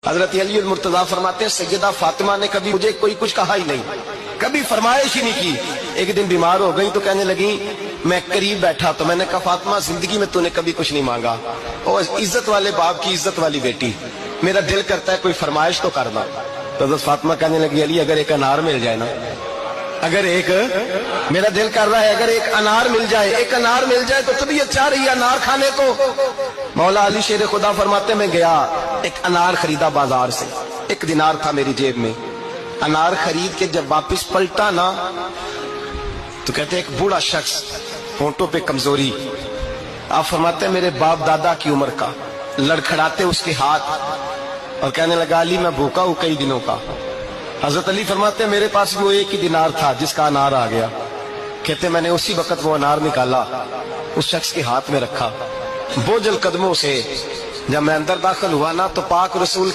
हजरत अली मुर्तजा फरमाते हैं सैयदा फातिमा ने कभी मुझे कोई कुछ कहा ही नहीं, कभी फरमाइश ही नहीं की। एक दिन बीमार हो गई तो कहने लगी, मैं करीब बैठा तो मैंने कहा फातिमा जिंदगी में तूने कभी कुछ नहीं मांगा, और इज्जत वाले बाप की इज्जत वाली बेटी, मेरा दिल करता है कोई फरमाइश तो करना। तो हजरत फातिमा कहने लगी, अली अगर एक अनार मिल जाए ना, अगर एक, मेरा दिल कर रहा है अगर एक अनार मिल जाए, एक अनार मिल जाए तो तबीयत चाह रही है अनार खाने को। मौला अली शेर खुदा फरमाते मैं गया, एक अनार खरीदा बाजार से, 1 दिनार था मेरी जेब में। अनार खरीद के जब वापस पलटा ना तो कहते एक बूढ़ा शख्स, होंठों पे कमजोरी, आप फरमाते मेरे बाप दादा की उम्र का, लड़खड़ाते उसके हाथ और कहने लगा अली मैं भूखा हूं कई दिनों का। हजरत अली फरमाते मेरे पास वो 1 ही दिनार था जिसका अनार आ गया। कहते मैंने उसी वक्त वो अनार निकाला, उस शख्स के हाथ में रखा, बोझल कदमों से जब मैं अंदर दाखिल हुआ ना तो पाक रसूल